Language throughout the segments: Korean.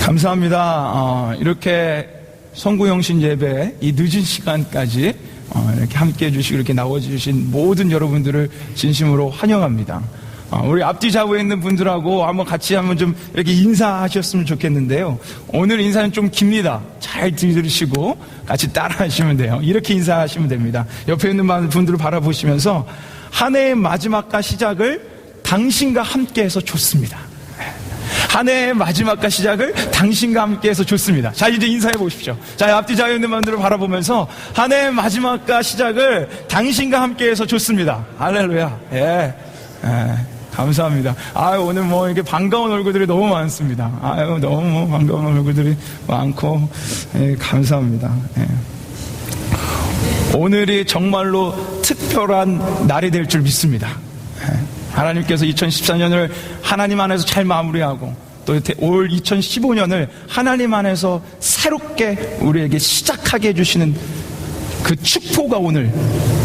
감사합니다. 이렇게 성구영신 예배 이 늦은 시간까지 이렇게 함께 해주시고 이렇게 나와주신 모든 여러분들을 진심으로 환영합니다. 우리 앞뒤 좌우에 있는 분들하고 같이 좀 이렇게 인사하셨으면 좋겠는데요. 오늘 인사는 좀 깁니다. 잘 들으시고 같이 따라 하시면 돼요. 이렇게 인사하시면 됩니다. 옆에 있는 많은 분들을 바라보시면서 한 해의 마지막과 시작을 당신과 함께 해서 좋습니다. 한 해의 마지막과 시작을 당신과 함께 해서 좋습니다. 자, 이제 인사해 보십시오. 자, 앞뒤 좌우에 있는 분들을 바라보면서 한 해의 마지막과 시작을 당신과 함께 해서 좋습니다. 할렐루야. 예. 감사합니다. 오늘 이렇게 반가운 얼굴들이 너무 많습니다. 너무 반가운 얼굴들이 많고, 감사합니다. 오늘이 정말로 특별한 날이 될 줄 믿습니다. 하나님께서 2014년을 하나님 안에서 잘 마무리하고 또 올 2015년을 하나님 안에서 새롭게 우리에게 시작하게 해주시는 그 축포가 오늘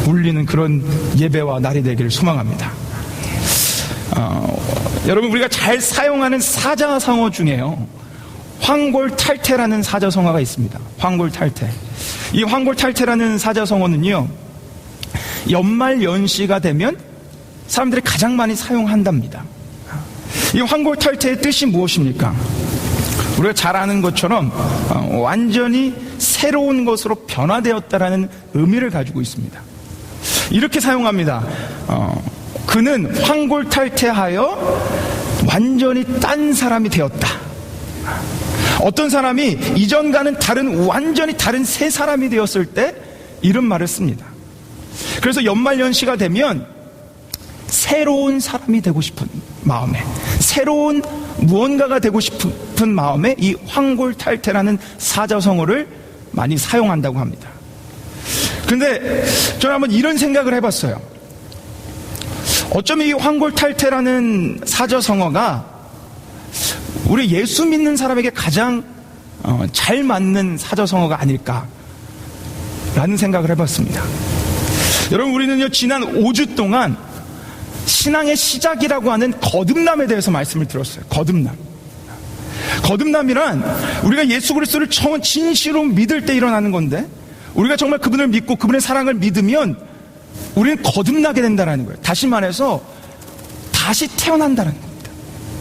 울리는 그런 예배와 날이 되기를 소망합니다. 여러분, 우리가 잘 사용하는 사자성어 중에요, 황골탈퇴라는 사자성어가 있습니다. 황골탈퇴. 이 황골탈퇴라는 사자성어는요, 연말연시가 되면 사람들이 가장 많이 사용한답니다. 이 황골탈퇴의 뜻이 무엇입니까? 우리가 잘 아는 것처럼 완전히 새로운 것으로 변화되었다라는 의미를 가지고 있습니다. 이렇게 사용합니다. 그는 황골탈퇴하여 완전히 딴 사람이 되었다. 어떤 사람이 이전과는 완전히 다른 새 사람이 되었을 때 이런 말을 씁니다. 그래서 연말연시가 되면 새로운 사람이 되고 싶은 마음에, 새로운 무언가가 되고 싶은 마음에 이 황골탈퇴라는 사자성어를 많이 사용한다고 합니다. 그런데 저는 한번 이런 생각을 해봤어요. 어쩌면 이 황골탈퇴라는 사자성어가 우리 예수 믿는 사람에게 가장 잘 맞는 사자성어가 아닐까라는 생각을 해봤습니다. 여러분, 우리는요, 지난 5주 동안 신앙의 시작이라고 하는 거듭남에 대해서 말씀을 들었어요. 거듭남이란 우리가 예수 그리스도를 진실로 믿을 때 일어나는 건데, 우리가 정말 그분을 믿고 그분의 사랑을 믿으면 우리는 거듭나게 된다는 거예요. 다시 말해서 다시 태어난다는 겁니다.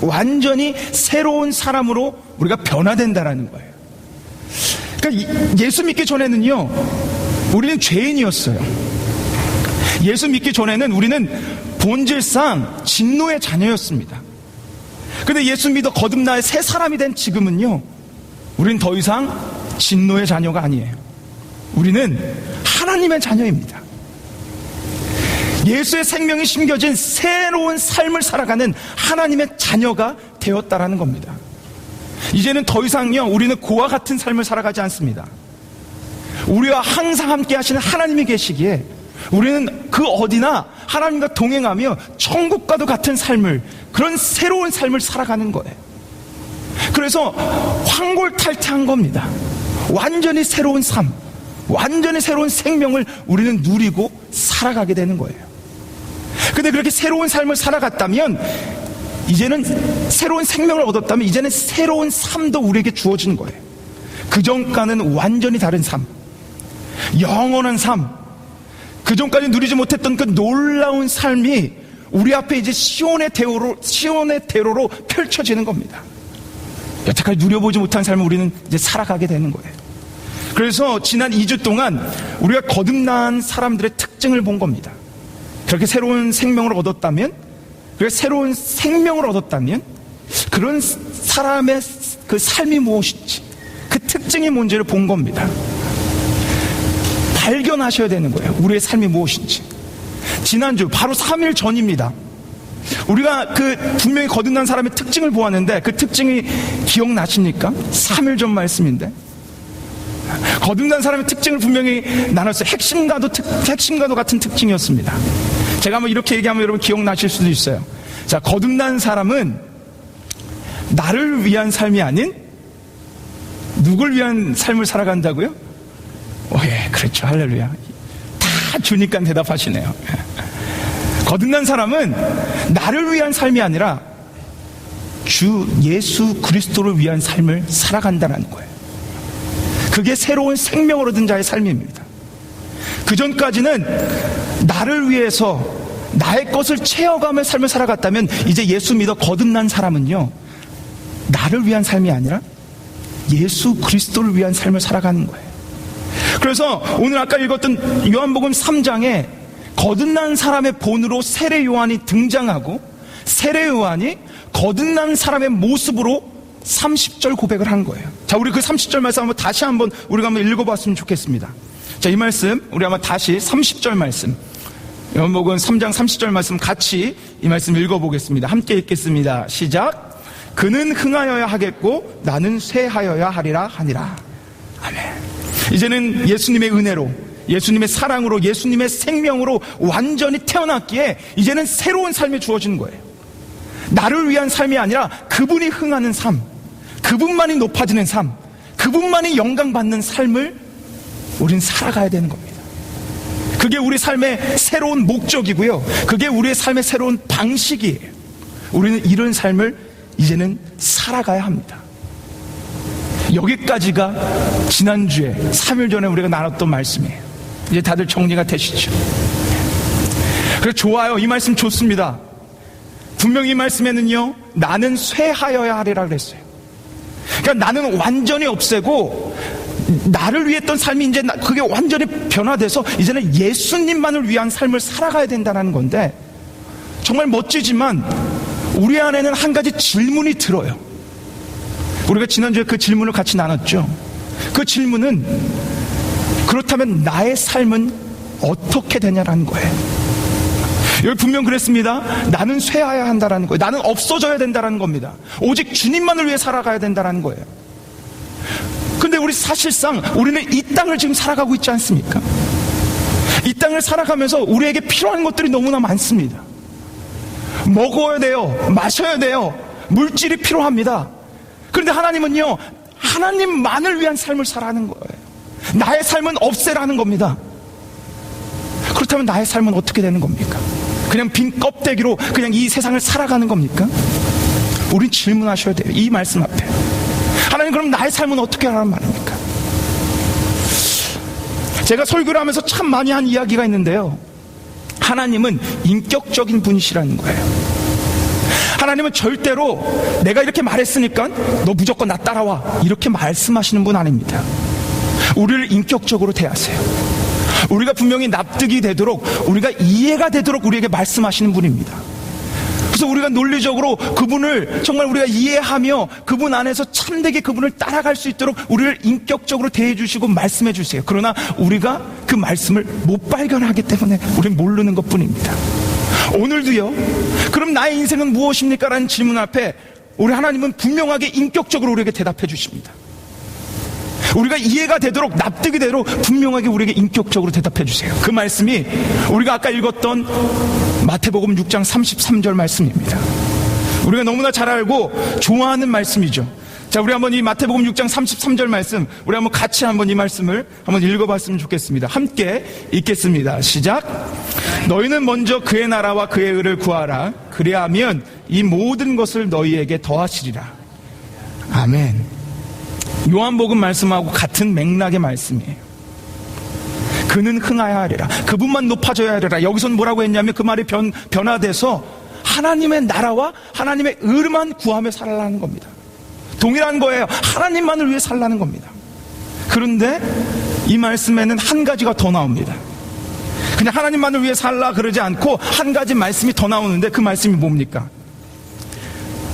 완전히 새로운 사람으로 우리가 변화된다는 거예요. 그러니까 예수 믿기 전에는요, 우리는 죄인이었어요. 예수 믿기 전에는 우리는 본질상 진노의 자녀였습니다. 그런데 예수 믿어 거듭나의 새 사람이 된 지금은요, 우리는 더 이상 진노의 자녀가 아니에요. 우리는 하나님의 자녀입니다. 예수의 생명이 심겨진 새로운 삶을 살아가는 하나님의 자녀가 되었다라는 겁니다. 이제는 더 이상요, 우리는 그와 같은 삶을 살아가지 않습니다. 우리와 항상 함께 하시는 하나님이 계시기에 우리는 그 어디나 하나님과 동행하며 천국과도 같은 삶을, 그런 새로운 삶을 살아가는 거예요. 그래서 황골탈퇴한 겁니다. 완전히 새로운 삶, 완전히 새로운 생명을 우리는 누리고 살아가게 되는 거예요. 근데 그렇게 새로운 삶을 살아갔다면, 이제는 새로운 생명을 얻었다면 이제는 새로운 삶도 우리에게 주어지는 거예요. 그전과는 완전히 다른 삶, 영원한 삶, 그전까지 누리지 못했던 그 놀라운 삶이 우리 앞에 이제 시온의 대로로 펼쳐지는 겁니다. 여태까지 누려보지 못한 삶을 우리는 이제 살아가게 되는 거예요. 그래서 지난 2주 동안 우리가 거듭난 사람들의 특징을 본 겁니다. 그렇게 새로운 생명을 얻었다면, 그런 사람의 그 삶이 무엇인지, 그 특징이 뭔지를 본 겁니다. 발견하셔야 되는 거예요. 우리의 삶이 무엇인지. 지난주 바로 3일 전입니다. 우리가 분명히 거듭난 사람의 특징을 보았는데, 그 특징이 기억나십니까? 3일 전 말씀인데, 거듭난 사람의 특징을 분명히 나눴어요. 핵심과도 같은 특징이었습니다. 제가 한번 이렇게 얘기하면 여러분 기억나실 수도 있어요. 자, 거듭난 사람은 나를 위한 삶이 아닌 누굴 위한 삶을 살아간다고요? 예, 그렇죠. 할렐루야. 다 주니까 대답하시네요. 거듭난 사람은 나를 위한 삶이 아니라 주 예수 그리스도를 위한 삶을 살아간다는 거예요. 그게 새로운 생명을 얻은 자의 삶입니다. 그 전까지는 나를 위해서 나의 것을 채워가며 삶을 살아갔다면, 이제 예수 믿어 거듭난 사람은요, 나를 위한 삶이 아니라 예수 그리스도를 위한 삶을 살아가는 거예요. 그래서 오늘 아까 읽었던 요한복음 3장에 거듭난 사람의 본으로 세례 요한이 등장하고, 세례 요한이 거듭난 사람의 모습으로 30절 고백을 한 거예요. 자, 우리 그 30절 말씀 한번 다시 한번 우리가 한번 읽어봤으면 좋겠습니다. 자, 이 말씀 우리 한번 다시 30절 말씀, 요한복음 3장 30절 말씀 같이 이 말씀 읽어보겠습니다. 함께 읽겠습니다. 시작. 그는 흥하여야 하겠고 나는 쇠하여야 하리라 하니라. 아멘. 이제는 예수님의 은혜로, 예수님의 사랑으로, 예수님의 생명으로 완전히 태어났기에 이제는 새로운 삶이 주어지는 거예요. 나를 위한 삶이 아니라 그분이 흥하는 삶, 그분만이 높아지는 삶, 그분만이 영광받는 삶을 우린 살아가야 되는 겁니다. 그게 우리 삶의 새로운 목적이고요, 그게 우리의 삶의 새로운 방식이에요. 우리는 이런 삶을 이제는 살아가야 합니다. 여기까지가 지난주에 3일 전에 우리가 나눴던 말씀이에요. 이제 다들 정리가 되시죠? 그래서 좋아요. 이 말씀 좋습니다. 분명히 이 말씀에는요, 나는 쇠하여야 하리라 그랬어요. 그러니까 나는 완전히 없애고 나를 위해 했던 삶이 이제 그게 완전히 변화돼서 이제는 예수님만을 위한 삶을 살아가야 된다는 건데, 정말 멋지지만 우리 안에는 한 가지 질문이 들어요. 우리가 지난주에 그 질문을 같이 나눴죠. 그 질문은, 그렇다면 나의 삶은 어떻게 되냐라는 거예요. 여기 분명 그랬습니다. 나는 쇠하여야 한다라는 거예요. 나는 없어져야 된다라는 겁니다. 오직 주님만을 위해 살아가야 된다라는 거예요. 근데 우리 사실상 우리는 이 땅을 지금 살아가고 있지 않습니까? 이 땅을 살아가면서 우리에게 필요한 것들이 너무나 많습니다. 먹어야 돼요. 마셔야 돼요. 물질이 필요합니다. 그런데 하나님은요, 하나님만을 위한 삶을 살아가는 거예요. 나의 삶은 없애라는 겁니다. 그렇다면 나의 삶은 어떻게 되는 겁니까? 그냥 빈 껍데기로 그냥 이 세상을 살아가는 겁니까? 우린 질문하셔야 돼요. 이 말씀 앞에. 하나님, 그럼 나의 삶은 어떻게 하라는 말입니까? 제가 설교를 하면서 참 많이 한 이야기가 있는데요, 하나님은 인격적인 분이시라는 거예요. 하나님은 절대로 내가 이렇게 말했으니까 너 무조건 나 따라와, 이렇게 말씀하시는 분 아닙니다. 우리를 인격적으로 대하세요. 우리가 분명히 납득이 되도록, 우리가 이해가 되도록 우리에게 말씀하시는 분입니다. 그래서 우리가 논리적으로 그분을 정말 우리가 이해하며 그분 안에서 참되게 그분을 따라갈 수 있도록 우리를 인격적으로 대해 주시고 말씀해 주세요. 그러나 우리가 그 말씀을 못 발견하기 때문에 우리는 모르는 것뿐입니다. 오늘도요, 그럼 나의 인생은 무엇입니까? 라는 질문 앞에 우리 하나님은 분명하게 인격적으로 우리에게 대답해 주십니다. 우리가 이해가 되도록, 납득이 되도록 분명하게 우리에게 인격적으로 대답해 주세요. 그 말씀이 우리가 아까 읽었던 마태복음 6장 33절 말씀입니다. 우리가 너무나 잘 알고 좋아하는 말씀이죠. 자, 우리 한번 이 마태복음 6장 33절 말씀, 우리 한번 같이 한번 이 말씀을 한번 읽어봤으면 좋겠습니다. 함께 읽겠습니다. 시작. 너희는 먼저 그의 나라와 그의 의를 구하라. 그리하면 이 모든 것을 너희에게 더하시리라. 아멘. 요한복음 말씀하고 같은 맥락의 말씀이에요. 그는 흥하여야 하리라. 그분만 높아져야 하리라. 여기서는 뭐라고 했냐면 그 말이 변화돼서 하나님의 나라와 하나님의 의만 구하며 살라는 겁니다. 동일한 거예요. 하나님만을 위해 살라는 겁니다. 그런데 이 말씀에는 한 가지가 더 나옵니다. 그냥 하나님만을 위해 살라 그러지 않고 한 가지 말씀이 더 나오는데, 그 말씀이 뭡니까?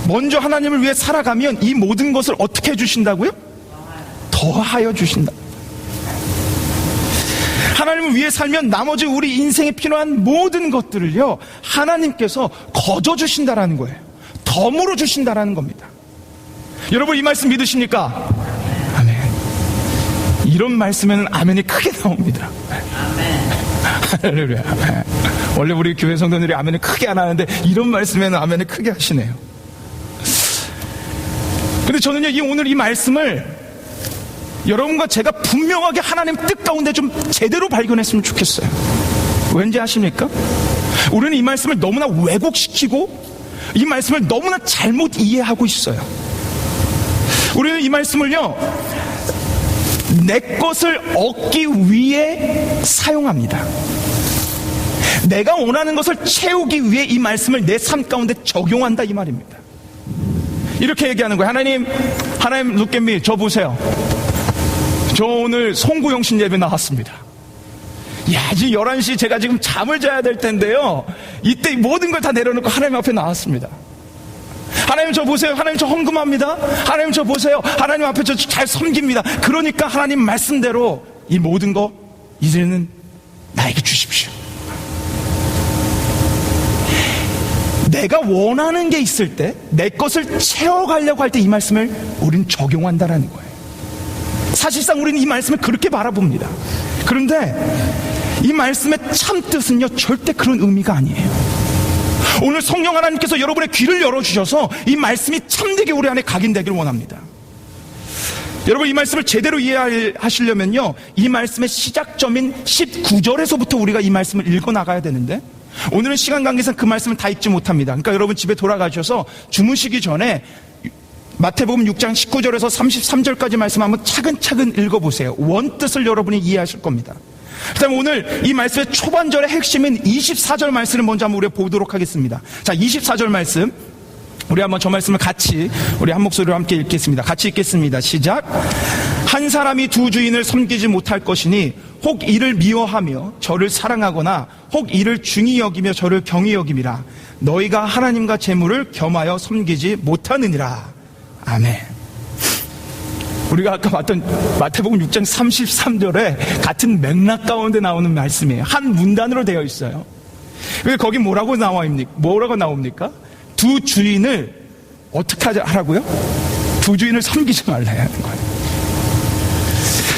먼저 하나님을 위해 살아가면 이 모든 것을 어떻게 해주신다고요? 더하여 주신다. 하나님을 위해 살면 나머지 우리 인생에 필요한 모든 것들을요, 하나님께서 거저 주신다라는 거예요. 덤으로 주신다라는 겁니다. 여러분, 이 말씀 믿으십니까? 아멘. 이런 말씀에는 아멘이 크게 나옵니다. 할렐루야. 원래 우리 교회 성도들이 아멘을 크게 안 하는데 이런 말씀에는 아멘을 크게 하시네요. 근데 저는요, 오늘 이 말씀을 여러분과 제가 분명하게 하나님 뜻 가운데 좀 제대로 발견했으면 좋겠어요. 왠지 아십니까? 우리는 이 말씀을 너무나 왜곡시키고 이 말씀을 너무나 잘못 이해하고 있어요. 우리는 이 말씀을요, 내 것을 얻기 위해 사용합니다. 내가 원하는 것을 채우기 위해 이 말씀을 내 삶 가운데 적용한다, 이 말입니다. 이렇게 얘기하는 거예요. 하나님 look at me, 저 보세요. 저 오늘 송구영신 예배 나왔습니다. 야, 지금 11시 제가 지금 잠을 자야 될 텐데요, 이때 모든 걸 다 내려놓고 하나님 앞에 나왔습니다. 하나님 저 보세요. 하나님 저 헌금합니다. 하나님 저 보세요. 하나님 앞에 저 잘 섬깁니다. 그러니까 하나님 말씀대로 이 모든 거 이제는 나에게 주십시오. 내가 원하는 게 있을 때, 내 것을 채워가려고 할 때 이 말씀을 우리는 적용한다라는 거예요. 사실상 우리는 이 말씀을 그렇게 바라봅니다. 그런데 이 말씀의 참 뜻은요, 절대 그런 의미가 아니에요. 오늘 성령 하나님께서 여러분의 귀를 열어주셔서 이 말씀이 참되게 우리 안에 각인되길 원합니다. 여러분, 이 말씀을 제대로 이해하시려면요, 이 말씀의 시작점인 19절에서부터 우리가 이 말씀을 읽어나가야 되는데, 오늘은 시간 관계상 그 말씀을 다 읽지 못합니다. 그러니까 여러분 집에 돌아가셔서 주무시기 전에 마태복음 6장 19절에서 33절까지 말씀 한번 차근차근 읽어보세요. 원뜻을 여러분이 이해하실 겁니다. 그 다음에 오늘 이 말씀의 초반절의 핵심인 24절 말씀을 먼저 한번 우리가 보도록 하겠습니다. 자, 24절 말씀, 우리 한번 저 말씀을 같이 우리 한 목소리로 함께 읽겠습니다. 같이 읽겠습니다. 시작. 한 사람이 두 주인을 섬기지 못할 것이니 혹 이를 미워하며 저를 사랑하거나 혹 이를 중히 여기며 저를 경히 여김이라. 너희가 하나님과 재물을 겸하여 섬기지 못하느니라. 아멘. 우리가 아까 봤던 마태복음 6장 33절에 같은 맥락 가운데 나오는 말씀이에요. 한 문단으로 되어 있어요. 거기 뭐라고 나옵니까? 두 주인을 어떻게 하라고요? 두 주인을 섬기지 말라 하는 거예요.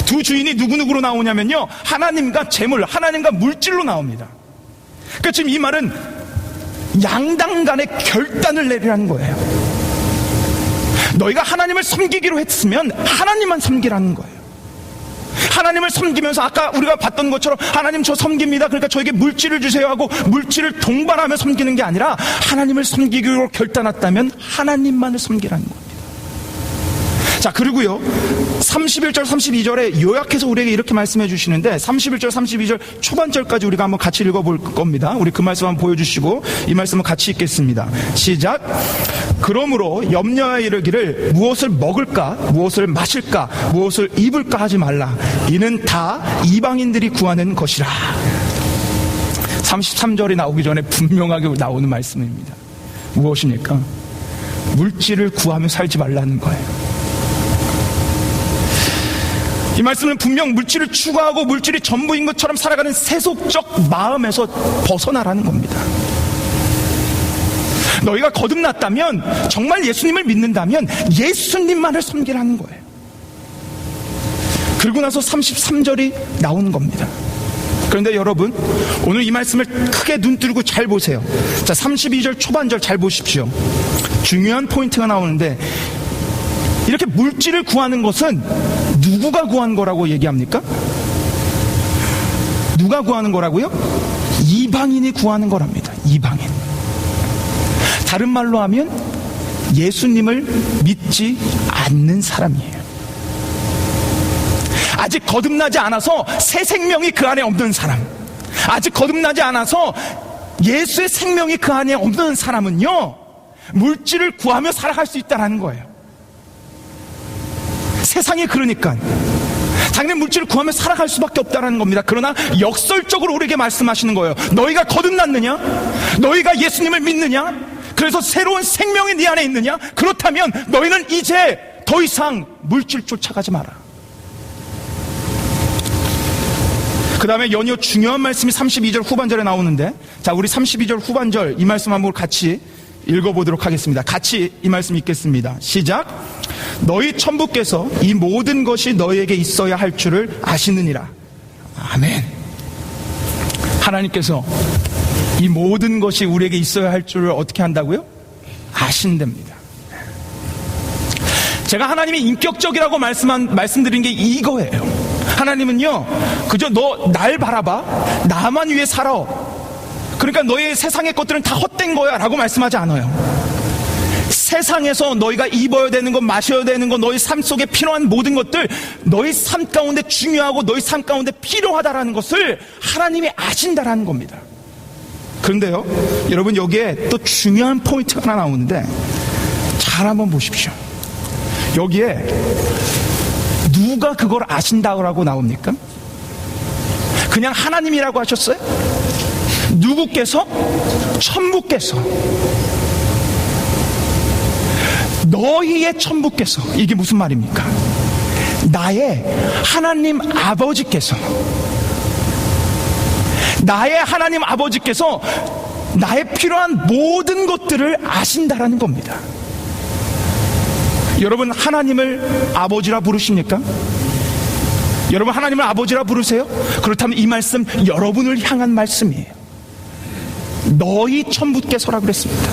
두 주인이 누구누구로 나오냐면요, 하나님과 재물, 하나님과 물질로 나옵니다. 그러니까 지금 이 말은 양당 간의 결단을 내리라는 거예요. 너희가 하나님을 섬기기로 했으면 하나님만 섬기라는 거예요. 하나님을 섬기면서 아까 우리가 봤던 것처럼 하나님 저 섬깁니다, 그러니까 저에게 물질을 주세요 하고 물질을 동반하며 섬기는 게 아니라 하나님을 섬기기로 결단했다면 하나님만을 섬기라는 겁니다. 자, 그리고요 31절 32절에 요약해서 우리에게 이렇게 말씀해 주시는데, 31절 32절 초반절까지 우리가 한번 같이 읽어볼 겁니다. 우리 그 말씀 한번 보여주시고 이 말씀을 같이 읽겠습니다. 시작. 그러므로 염려하여 이르기를 무엇을 먹을까, 무엇을 마실까, 무엇을 입을까 하지 말라. 이는 다 이방인들이 구하는 것이라. 33절이 나오기 전에 분명하게 나오는 말씀입니다. 무엇입니까? 물질을 구하며 살지 말라는 거예요. 이 말씀은 분명 물질을 추구하고 물질이 전부인 것처럼 살아가는 세속적 마음에서 벗어나라는 겁니다. 너희가 거듭났다면, 정말 예수님을 믿는다면 예수님만을 섬기라는 거예요. 그러고 나서 33절이 나오는 겁니다. 그런데 여러분, 오늘 이 말씀을 크게 눈 뜨고 잘 보세요. 자, 32절 초반절 잘 보십시오. 중요한 포인트가 나오는데, 이렇게 물질을 구하는 것은 누구가 구한 거라고 얘기합니까? 누가 구하는 거라고요? 이방인이 구하는 거랍니다. 이방인. 다른 말로 하면 예수님을 믿지 않는 사람이에요. 아직 거듭나지 않아서 새 생명이 그 안에 없는 사람, 아직 거듭나지 않아서 예수의 생명이 그 안에 없는 사람은요, 물질을 구하며 살아갈 수 있다는 거예요. 세상이 그러니까 당연히 물질을 구하며 살아갈 수밖에 없다는 겁니다. 그러나 역설적으로 우리에게 말씀하시는 거예요. 너희가 거듭났느냐? 너희가 예수님을 믿느냐? 그래서 새로운 생명이 네 안에 있느냐? 그렇다면 너희는 이제 더 이상 물질 쫓아가지 마라. 그 다음에 연이어 중요한 말씀이 32절 후반절에 나오는데, 자, 우리 32절 후반절 이 말씀 한번 같이 읽어보도록 하겠습니다. 같이 이 말씀 읽겠습니다. 시작. 너희 천부께서 이 모든 것이 너희에게 있어야 할 줄을 아시느니라. 아멘. 하나님께서 이 모든 것이 우리에게 있어야 할 줄을 어떻게 한다고요? 아신답니다. 제가 하나님이 인격적이라고 말씀드린 게 이거예요. 하나님은요, 그저 너 날 바라봐, 나만 위해 살아, 그러니까 너의 세상의 것들은 다 헛된 거야 라고 말씀하지 않아요. 세상에서 너희가 입어야 되는 것, 마셔야 되는 것, 너희 삶 속에 필요한 모든 것들, 너희 삶 가운데 중요하고 너희 삶 가운데 필요하다라는 것을 하나님이 아신다라는 겁니다. 그런데요, 여러분, 여기에 또 중요한 포인트가 하나 나오는데 잘 한번 보십시오. 여기에 누가 그걸 아신다고 나옵니까? 그냥 하나님이라고 하셨어요? 누구께서? 천부께서. 너희의 천부께서. 이게 무슨 말입니까? 나의 하나님 아버지께서, 나의 하나님 아버지께서 나의 필요한 모든 것들을 아신다라는 겁니다. 여러분, 하나님을 아버지라 부르십니까? 여러분, 하나님을 아버지라 부르세요? 그렇다면 이 말씀 여러분을 향한 말씀이에요. 너희 천부께서라 그랬습니다.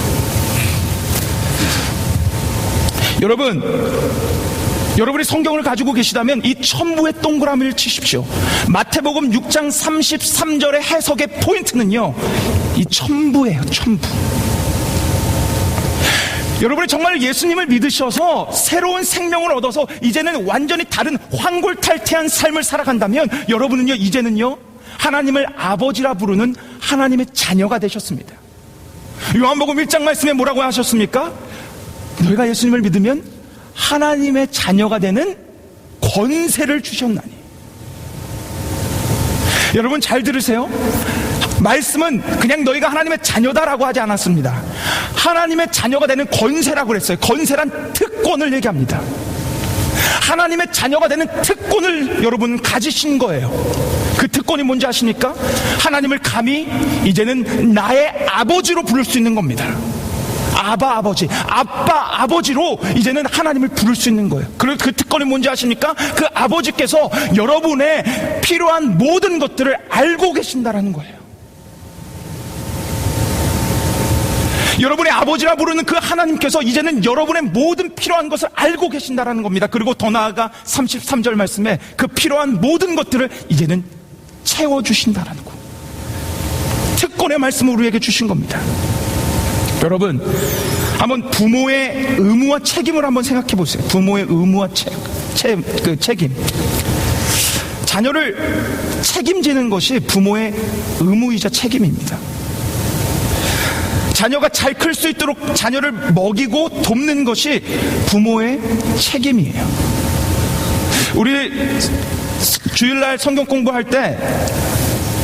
여러분이 성경을 가지고 계시다면 이 천부의 동그라미를 치십시오. 마태복음 6장 33절의 해석의 포인트는요, 이 천부예요. 천부. 여러분이 정말 예수님을 믿으셔서 새로운 생명을 얻어서 이제는 완전히 다른 환골탈태한 삶을 살아간다면 여러분은요, 이제는요, 하나님을 아버지라 부르는 하나님의 자녀가 되셨습니다. 요한복음 1장 말씀에 뭐라고 하셨습니까? 너희가 예수님을 믿으면 하나님의 자녀가 되는 권세를 주셨나니. 여러분, 잘 들으세요. 말씀은 그냥 너희가 하나님의 자녀다라고 하지 않았습니다. 하나님의 자녀가 되는 권세라고 그랬어요. 권세란 특권을 얘기합니다. 하나님의 자녀가 되는 특권을 여러분 가지신 거예요. 그 특권이 뭔지 아십니까? 하나님을 감히 이제는 나의 아버지로 부를 수 있는 겁니다. 아바 아버지, 아빠 아버지로 이제는 하나님을 부를 수 있는 거예요. 그리고 그 특권이 뭔지 아십니까? 그 아버지께서 여러분의 필요한 모든 것들을 알고 계신다라는 거예요. 여러분의 아버지라 부르는 그 하나님께서 이제는 여러분의 모든 필요한 것을 알고 계신다라는 겁니다. 그리고 더 나아가 33절 말씀에 그 필요한 모든 것들을 이제는 채워주신다라는 거. 특권의 말씀을 우리에게 주신 겁니다. 여러분, 한번 부모의 의무와 책임을 한번 생각해 보세요. 부모의 의무와 책임. 자녀를 책임지는 것이 부모의 의무이자 책임입니다. 자녀가 잘 클 수 있도록 자녀를 먹이고 돕는 것이 부모의 책임이에요. 우리 주일날 성경 공부할 때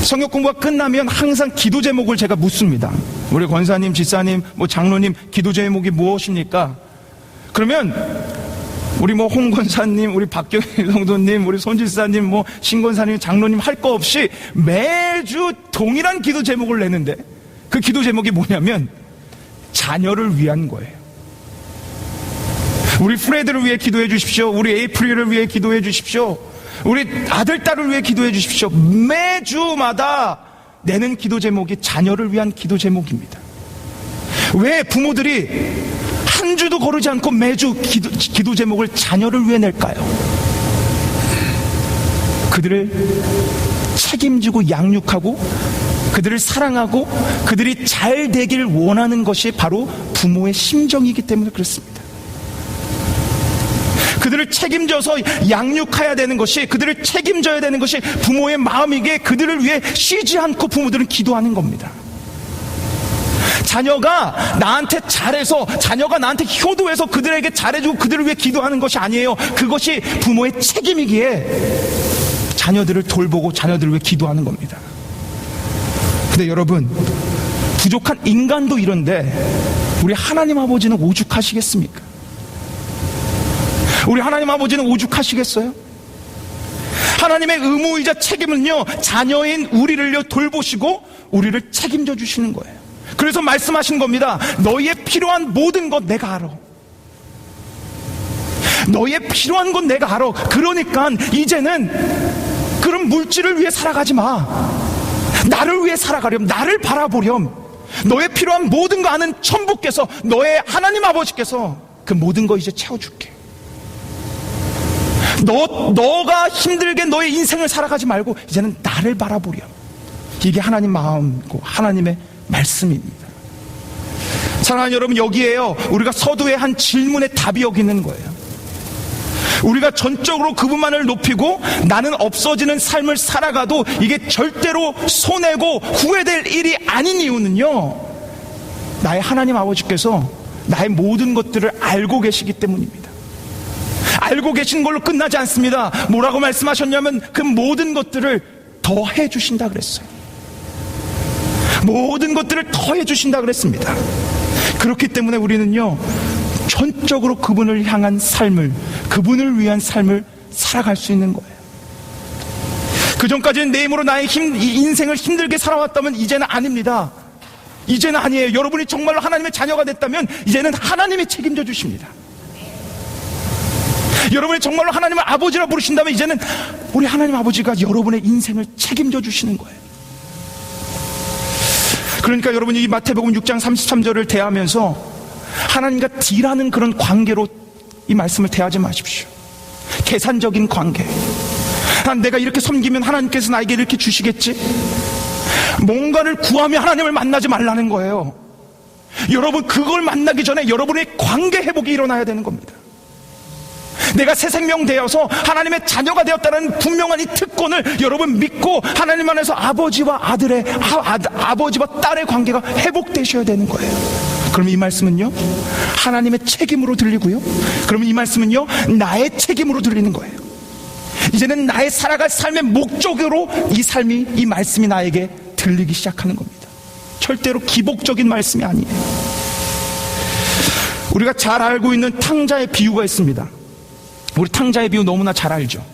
성경 공부가 끝나면 항상 기도 제목을 제가 묻습니다. 우리 권사님, 지사님, 장로님, 기도 제목이 무엇입니까? 그러면 우리 홍 권사님, 우리 박경희 성도님, 우리 손 지사님, 신 권사님, 장로님 할 거 없이 매주 동일한 기도 제목을 내는데 그 기도 제목이 뭐냐면 자녀를 위한 거예요. 우리 프레드를 위해 기도해 주십시오. 우리 에이프릴을 위해 기도해 주십시오. 우리 아들, 딸을 위해 기도해 주십시오. 매주마다 내는 기도 제목이 자녀를 위한 기도 제목입니다. 왜 부모들이 한 주도 거르지 않고 매주 기도 제목을 자녀를 위해 낼까요? 그들을 책임지고 양육하고 그들을 사랑하고 그들이 잘 되길 원하는 것이 바로 부모의 심정이기 때문에 그렇습니다. 그들을 책임져서 양육해야 되는 것이, 그들을 책임져야 되는 것이 부모의 마음이기에 그들을 위해 쉬지 않고 부모들은 기도하는 겁니다. 자녀가 나한테 잘해서, 자녀가 나한테 효도해서 그들에게 잘해주고 그들을 위해 기도하는 것이 아니에요. 그것이 부모의 책임이기에 자녀들을 돌보고 자녀들을 위해 기도하는 겁니다. 근데 여러분, 부족한 인간도 이런데 우리 하나님 아버지는 오죽하시겠습니까? 우리 하나님 아버지는 오죽하시겠어요? 하나님의 의무이자 책임은요, 자녀인 우리를요 돌보시고 우리를 책임져 주시는 거예요. 그래서 말씀하신 겁니다. 너희의 필요한 모든 것 내가 알아. 너희의 필요한 것 내가 알아. 그러니까 이제는 그런 물질을 위해 살아가지 마. 나를 위해 살아가렴. 나를 바라보렴. 너의 필요한 모든 거 아는 천부께서, 너의 하나님 아버지께서 그 모든 거 이제 채워줄게. 너가 힘들게 너의 인생을 살아가지 말고 이제는 나를 바라보렴. 이게 하나님 마음이고 하나님의 말씀입니다. 사랑하는 여러분, 여기에요, 우리가 서두의 한 질문의 답이 여기 있는 거예요. 우리가 전적으로 그분만을 높이고 나는 없어지는 삶을 살아가도 이게 절대로 손해고 후회될 일이 아닌 이유는요, 나의 하나님 아버지께서 나의 모든 것들을 알고 계시기 때문입니다. 알고 계신 걸로 끝나지 않습니다. 뭐라고 말씀하셨냐면 그 모든 것들을 더해 주신다 그랬어요. 모든 것들을 더해 주신다 그랬습니다. 그렇기 때문에 우리는요, 전적으로 그분을 향한 삶을, 그분을 위한 삶을 살아갈 수 있는 거예요. 그전까지는 내 힘으로 나의 인생을 힘들게 살아왔다면 이제는 아닙니다. 이제는 아니에요. 여러분이 정말로 하나님의 자녀가 됐다면 이제는 하나님이 책임져 주십니다. 여러분이 정말로 하나님을 아버지라 부르신다면 이제는 우리 하나님 아버지가 여러분의 인생을 책임져 주시는 거예요. 그러니까 여러분이 이 마태복음 6장 33절을 대하면서 하나님과 딜하는 그런 관계로 이 말씀을 대하지 마십시오. 계산적인 관계. 내가 이렇게 섬기면 하나님께서 나에게 이렇게 주시겠지? 뭔가를 구하며 하나님을 만나지 말라는 거예요. 여러분, 그걸 만나기 전에 여러분의 관계 회복이 일어나야 되는 겁니다. 내가 새 생명 되어서 하나님의 자녀가 되었다는 분명한 이 특권을 여러분 믿고 하나님 안에서 아버지와 아버지와 딸의 관계가 회복되셔야 되는 거예요. 그럼 이 말씀은요, 하나님의 책임으로 들리고요, 그러면 이 말씀은요, 나의 책임으로 들리는 거예요. 이제는 나의 살아갈 삶의 목적으로 이 말씀이 나에게 들리기 시작하는 겁니다. 절대로 기복적인 말씀이 아니에요. 우리가 잘 알고 있는 탕자의 비유가 있습니다. 우리 탕자의 비유 너무나 잘 알죠.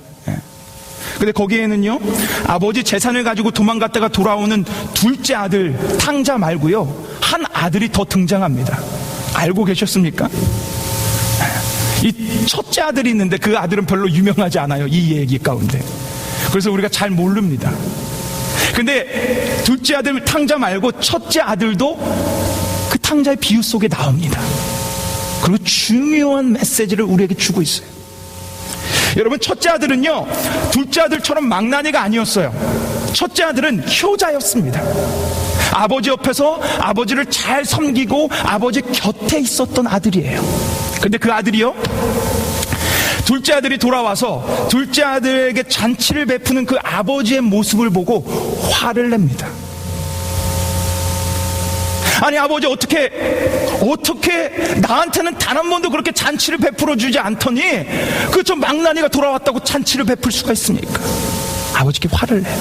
근데 거기에는요, 아버지 재산을 가지고 도망갔다가 돌아오는 둘째 아들 탕자 말고요, 한 아들이 더 등장합니다. 알고 계셨습니까? 이 첫째 아들이 있는데 그 아들은 별로 유명하지 않아요, 이 얘기 가운데. 그래서 우리가 잘 모릅니다. 근데 둘째 아들 탕자 말고 첫째 아들도 그 탕자의 비유 속에 나옵니다. 그리고 중요한 메시지를 우리에게 주고 있어요. 여러분, 첫째 아들은요, 둘째 아들처럼 망나니가 아니었어요. 첫째 아들은 효자였습니다. 아버지 옆에서 아버지를 잘 섬기고 아버지 곁에 있었던 아들이에요. 근데 그 아들이요, 둘째 아들이 돌아와서 둘째 아들에게 잔치를 베푸는 그 아버지의 모습을 보고 화를 냅니다. 아니, 아버지 어떻게 나한테는 단 한 번도 그렇게 잔치를 베풀어 주지 않더니 그 저 망나니가 돌아왔다고 잔치를 베풀 수가 있습니까? 아버지께 화를 내요.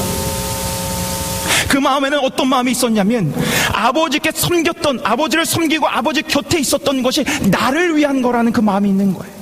그 마음에는 어떤 마음이 있었냐면, 아버지께 섬겼던, 아버지를 섬기고 아버지 곁에 있었던 것이 나를 위한 거라는 그 마음이 있는 거예요.